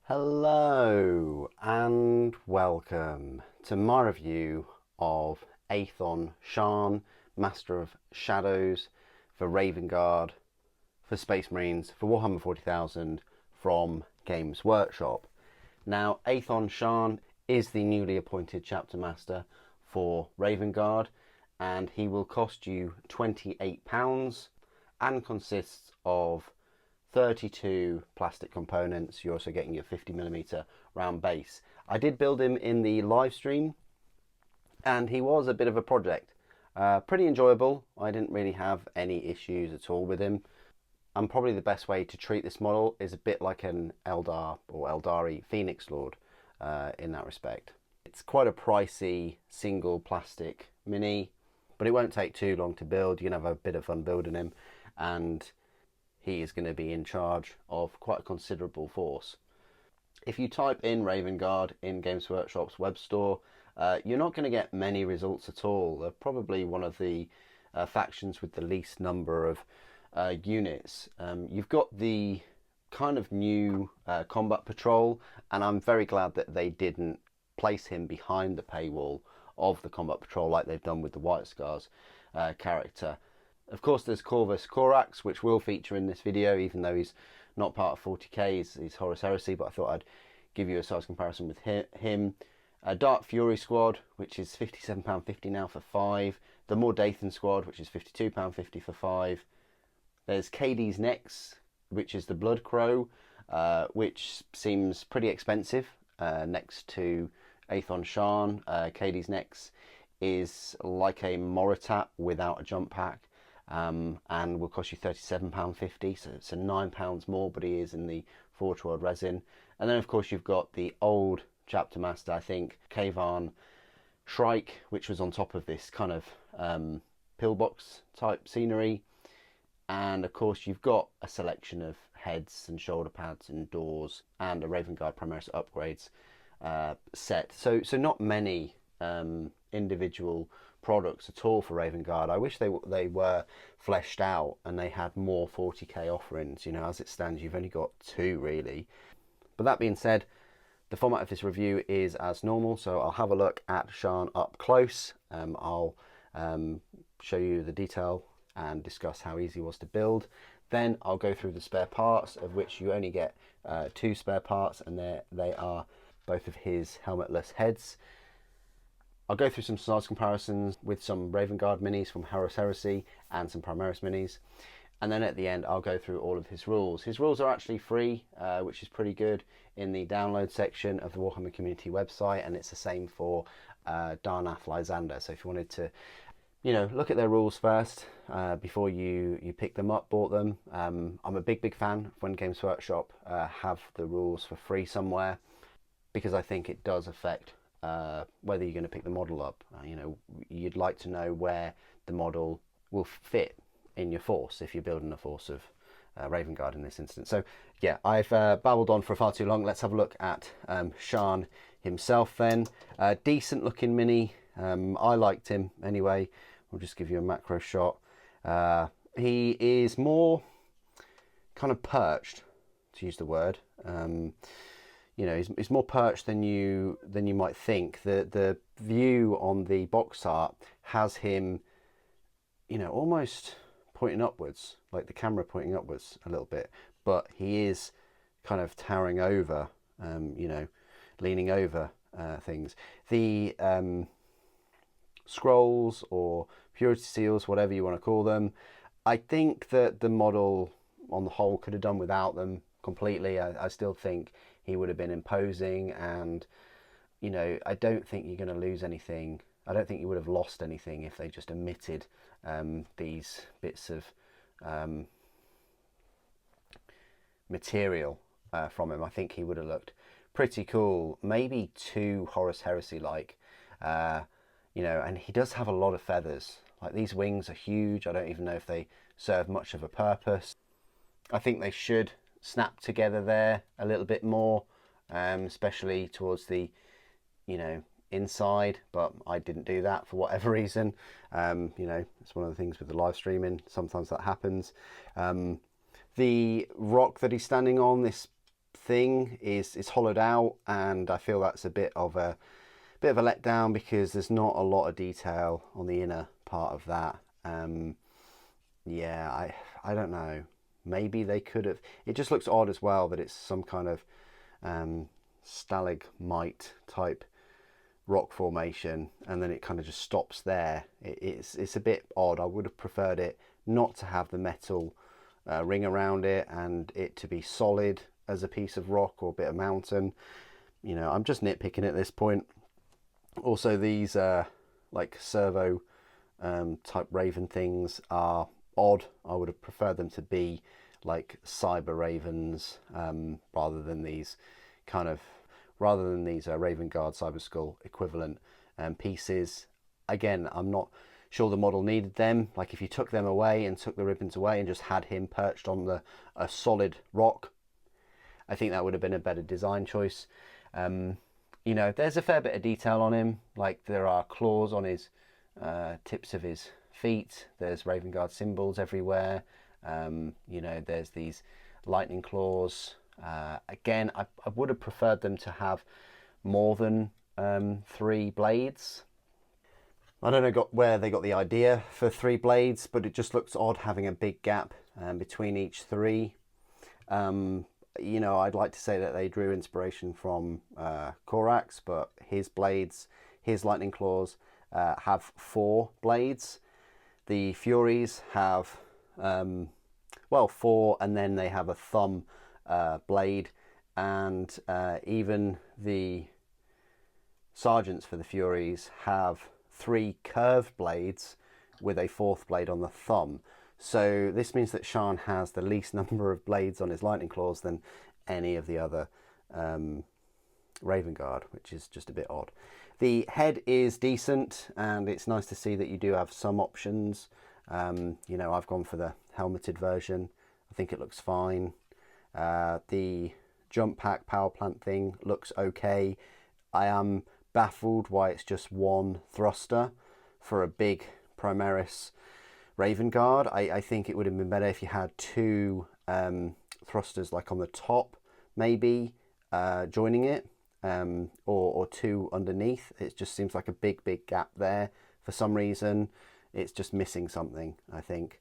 Hello and welcome to my review of Aethon Shaan, Master of Shadows for Raven Guard, for Space Marines, for Warhammer 40,000 from Games Workshop. Now, Aethon Shaan is the newly appointed Chapter Master for Raven Guard, and he will cost you £28 and consists of 32 plastic components. You're also getting your 50mm round base. I did build him in the live stream and he was a bit of a project. Pretty enjoyable. I didn't really have any issues at all with him. And probably the best way to treat this model is a bit like an Eldar or Eldari Phoenix Lord in that respect. It's quite a pricey single plastic mini, but it won't take too long to build. You can have a bit of fun building him, and he is going to be in charge of quite a considerable force. If you type in Raven Guard in Games Workshop's web store, you're not going to get many results at all. They're probably one of the factions with the least number of units. You've got the kind of new combat patrol, and I'm very glad that they didn't place him behind the paywall of the combat patrol like they've done with the White Scars character. Of course, there's Corvus Corax, which will feature in this video, even though he's not part of 40k, he's Horus Heresy, but I thought I'd give you a size comparison with him. Dark Fury Squad, which is £57.50 now for 5. The Mordathan Squad, which is £52.50 for 5. There's Cades Nex, which is the Blood Crow, which seems pretty expensive next to Aethon Shaan. Cades Nex is like a Moritat without a jump pack. And will cost you £37.50, so £9 more, but he is in the Forge World resin. And then of course you've got the old Chapter Master, I think, Aethon Shrike, which was on top of this kind of pillbox type scenery. And of course you've got a selection of heads and shoulder pads and doors and a Raven Guard Primaris upgrades set. So not many individual products at all for Raven Guard. I wish they were fleshed out and they had more 40k offerings. You know, as it stands, you've only got 2 really. But that being said, the format of this review is as normal, so I'll have a look at Shaan up close. I'll show you the detail and discuss how easy it was to build. Then I'll go through the spare parts, of which you only get 2 spare parts, and they are both of his helmetless heads. I'll go through some size comparisons with some Raven Guard minis from Horus Heresy and some Primaris minis. And then at the end, I'll go through all of his rules. His rules are actually free, which is pretty good, in the download section of the Warhammer community website. And it's the same for Darnath Lysander. So if you wanted to, you know, look at their rules first before you pick them up, bought them. I'm a big fan of when Games Workshop have the rules for free somewhere, because I think it does affect whether you're going to pick the model up. You know, you'd like to know where the model will fit in your force if you're building a force of Raven Guard in this instance. So yeah, I've babbled on for far too long. Let's have a look at Shaan himself then. Decent looking mini. I liked him anyway. We'll just give you a macro shot. He is more kind of perched, to use the word. You know, he's more perched than you might think. The view on the box art has him, you know, almost pointing upwards, like the camera pointing upwards a little bit, but he is kind of towering over, you know, leaning over things. The scrolls or purity seals, whatever you want to call them, I think that the model on the whole could have done without them completely. I still think he would have been imposing, and you know, I don't think you're going to lose anything. I don't think you would have lost anything if they just omitted these bits of material from him. I think he would have looked pretty cool, maybe too Horus Heresy like, you know, and he does have a lot of feathers. Like, these wings are huge. I don't even know if they serve much of a purpose. I think they should snap together there a little bit more, especially towards the, you know, inside, but I didn't do that for whatever reason. You know, it's one of the things with the live streaming, sometimes that happens. The rock that he's standing on, this thing is hollowed out, and I feel that's a bit of a letdown because there's not a lot of detail on the inner part of that. Yeah, I don't know. Maybe they could have. It just looks odd as well that it's some kind of stalagmite type rock formation, and then it kind of just stops there. It's a bit odd. I would have preferred it not to have the metal ring around it and it to be solid as a piece of rock or a bit of mountain. You know, I'm just nitpicking at this point. Also, these like servo type raven things are odd. I would have preferred them to be like cyber ravens rather than these Raven Guard Cyber Skull equivalent pieces. Again, I'm not sure the model needed them. Like if you took them away and took the ribbons away and just had him perched on a solid rock, I think that would have been a better design choice. You know, there's a fair bit of detail on him. Like there are claws on his tips of his feet. There's Raven Guard symbols everywhere. You know, there's these lightning claws. Again, I would have preferred them to have more than 3 blades. I don't know where they got the idea for 3 blades, but it just looks odd having a big gap between each 3. You know, I'd like to say that they drew inspiration from Korax, but his blades, his lightning claws, have 4 blades. The Furies have, well, 4, and then they have a thumb blade, and even the sergeants for the Furies have 3 curved blades with a 4th blade on the thumb. So this means that Shaan has the least number of blades on his lightning claws than any of the other Raven Guard, which is just a bit odd. The head is decent, and it's nice to see that you do have some options. You know, I've gone for the helmeted version. I think it looks fine. The jump pack power plant thing looks okay. I am baffled why it's just 1 thruster for a big Primaris Raven Guard. I think it would have been better if you had 2 thrusters like on the top, maybe joining it, or 2 underneath. It just seems like a big gap there for some reason. It's just missing something, I think.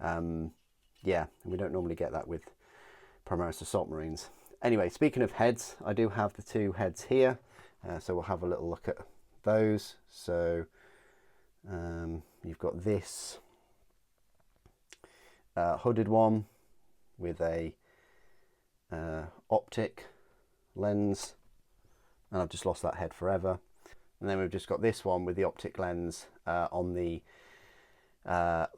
Yeah, we don't normally get that with Primaris Assault Marines. Anyway, speaking of heads, I do have the 2 heads here, so we'll have a little look at those. So you've got this hooded one with a optic lens, and I've just lost that head forever. And then we've just got this one with the optic lens on the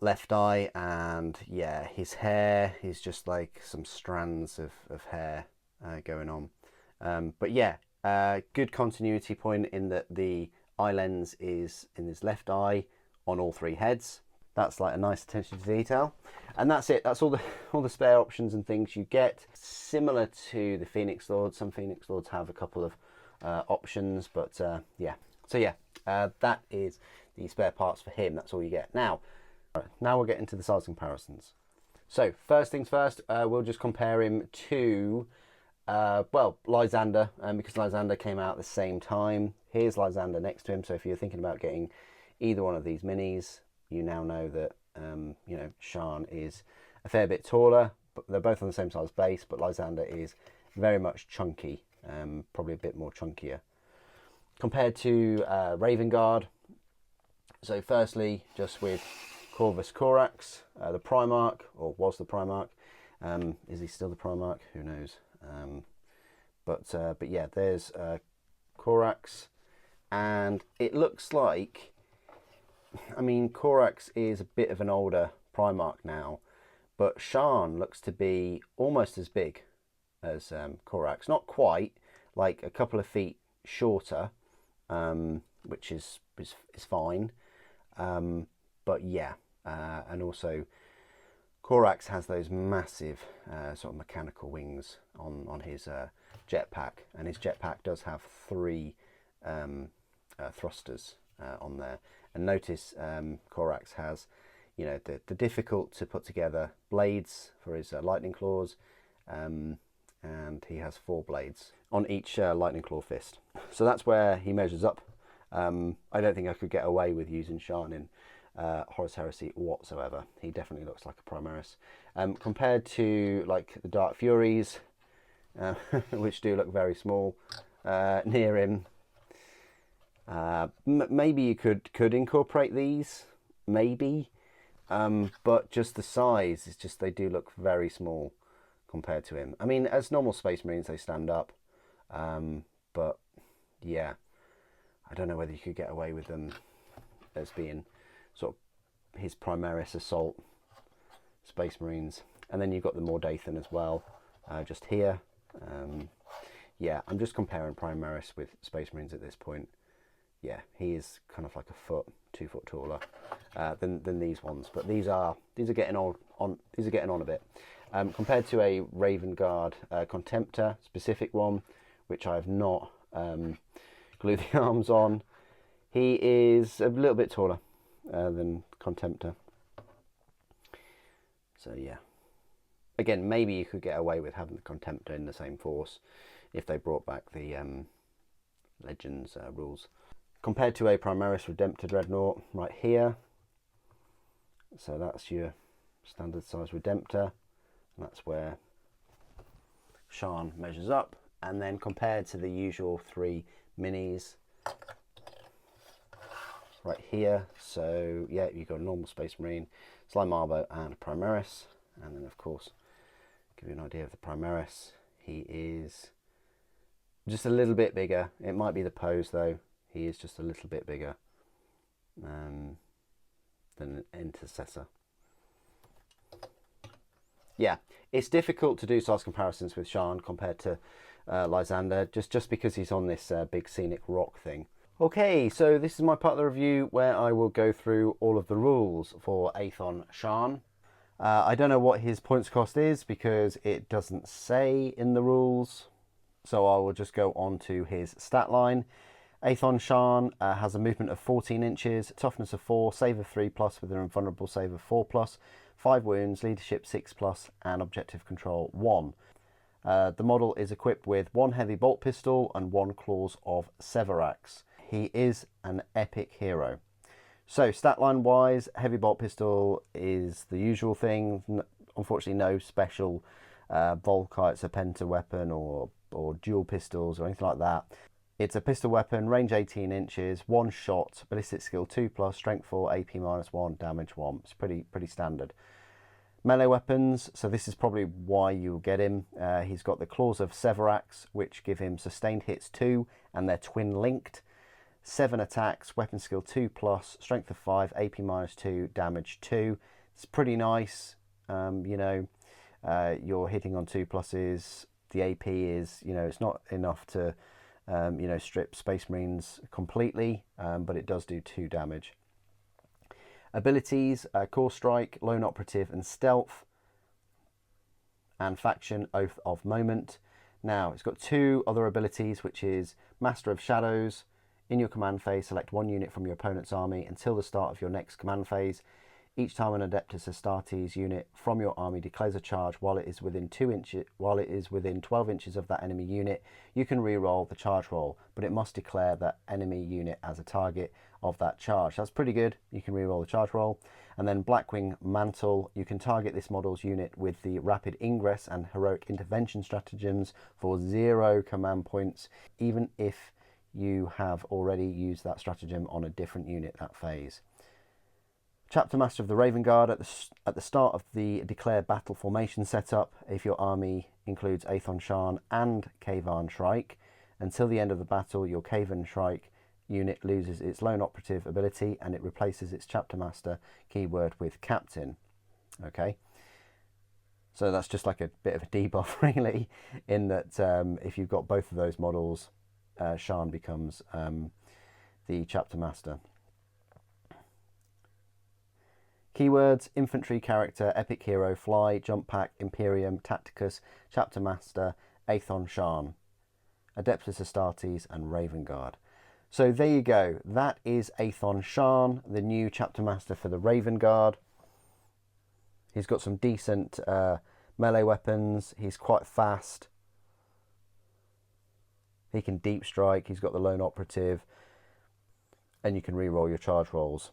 left eye, and yeah, his hair is just like some strands of hair going on. But yeah, good continuity point in that the eye lens is in his left eye on all 3 heads. That's like a nice attention to detail, and that's it. That's all the spare options and things you get. Similar to the Phoenix Lords, some Phoenix Lords have a couple of options, but yeah. So yeah, that is the spare parts for him. That's all you get. Now we'll get into the size comparisons. So first things first, we'll just compare him to well, Lysander, because Lysander came out at the same time. Here's Lysander next to him. So if you're thinking about getting either one of these minis, you now know that you know, Shaan is a fair bit taller, but they're both on the same size base, but Lysander is very much chunky, probably a bit more chunkier compared to Raven Guard. So firstly, just with Corvus Corax, the Primarch, or was the Primarch. Is he still the Primarch? Who knows? But yeah, there's Corax, and it looks like, I mean, Corax is a bit of an older Primarch now, but Shaan looks to be almost as big as Corax. Not quite, like a couple of feet shorter, which is fine. But yeah, and also Corax has those massive sort of mechanical wings on his jetpack, and his jetpack does have 3 thrusters on there. And notice Corax has, you know, the difficult to put together blades for his lightning claws, and he has 4 blades on each lightning claw fist. So that's where he measures up. I don't think I could get away with using Shaan in Horus Heresy whatsoever. He definitely looks like a Primaris. Compared to like the Dark Furies, which do look very small near him, maybe you could incorporate these, maybe, but just the size is just, they do look very small compared to him. I mean, as normal Space Marines, they stand up, but yeah, I don't know whether you could get away with them as being sort of his Primaris assault Space Marines. And then you've got the Mordathan as well, just here. Yeah, I'm just comparing Primaris with Space Marines at this point. Yeah, he is kind of like a 2 foot taller than these ones, but these are getting on a bit. Compared to a Raven Guard Contemptor specific one, which I have not glued the arms on, he is a little bit taller than Contemptor. So yeah, again, maybe you could get away with having the Contemptor in the same force if they brought back the Legends rules. Compared to a Primaris Redemptor Dreadnought right here, so that's your standard size Redemptor, and that's where Shaan measures up. And then compared to the usual 3 minis right here, so yeah, you've got a normal Space Marine, Slime Marbo and a Primaris. And then of course, give you an idea of the Primaris, he is just a little bit bigger. It might be the pose though, he is just a little bit bigger than an Intercessor. Yeah, it's difficult to do size comparisons with Shaan compared to Lysander, just because he's on this big scenic rock thing. Okay, so this is my part of the review where I will go through all of the rules for Aethon Shaan. I don't know what his points cost is because it doesn't say in the rules, so I will just go on to his stat line. Aethon Shaan has a movement of 14 inches, toughness of 4, save of 3+, with an invulnerable save of 4+, 5 wounds, leadership 6+, and objective control 1. The model is equipped with 1 heavy bolt pistol and 1 claws of Severax. He is an epic hero. So stat line wise, heavy bolt pistol is the usual thing. Unfortunately, no special Volkite, Serpenta weapon or dual pistols or anything like that. It's a pistol weapon, range 18 inches, 1 shot, ballistic skill 2+, strength 4, AP -1, damage 1. It's pretty standard. Melee weapons, so this is probably why you'll get him. He's got the claws of Severax, which give him sustained hits 2, and they're twin linked. 7 attacks, weapon skill 2+, strength of 5, AP -2, damage 2. It's pretty nice. You know, you're hitting on 2+s. The AP is, you know, it's not enough to you know, strip Space Marines completely, but it does do 2 damage. Abilities, Core Strike, Lone Operative and Stealth, and Faction, Oath of Moment. Now, it's got 2 other abilities, which is Master of Shadows. In your command phase, select 1 unit from your opponent's army until the start of your next command phase. Each time an Adeptus Astartes unit from your army declares a charge while it is within 12 inches of that enemy unit, you can re-roll the charge roll, but it must declare that enemy unit as a target of that charge. That's pretty good. You can re-roll the charge roll. And then Blackwing Mantle, you can target this model's unit with the Rapid Ingress and Heroic Intervention stratagems for 0 command points, even if you have already used that stratagem on a different unit that phase. Chapter Master of the Raven Guard, at the start of the declared battle formation setup, if your army includes Aethon Shaan and Kavan Shrike, until the end of the battle, your Kavan Shrike unit loses its Lone Operative ability and it replaces its Chapter Master keyword with Captain. Okay, so that's just like a bit of a debuff really, in that if you've got both of those models, Shaan becomes the Chapter Master. Keywords: Infantry Character, Epic Hero, Fly, Jump Pack, Imperium, Tacticus, Chapter Master, Aethon Shaan, Adeptus Astartes and Raven Guard. So there you go, that is Aethon Shaan, the new Chapter Master for the Raven Guard. He's got some decent melee weapons, he's quite fast, He can deep strike, he's got the lone operative, and you can re-roll your charge rolls,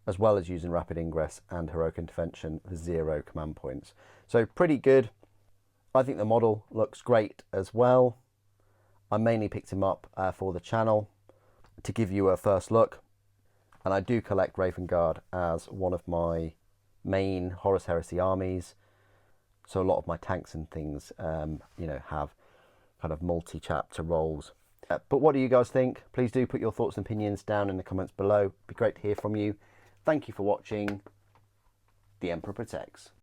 as well as using rapid ingress and heroic intervention for 0 command points. So pretty good. I think the model looks great as well. I mainly picked him up for the channel to give you a first look, and I do collect Raven Guard as one of my main Horus Heresy armies. So a lot of my tanks and things, you know, have kind of multi-chapter roles. But what do you guys think? Please do put your thoughts and opinions down in the comments below. It'd be great to hear from you. Thank you for watching. The Emperor Protects.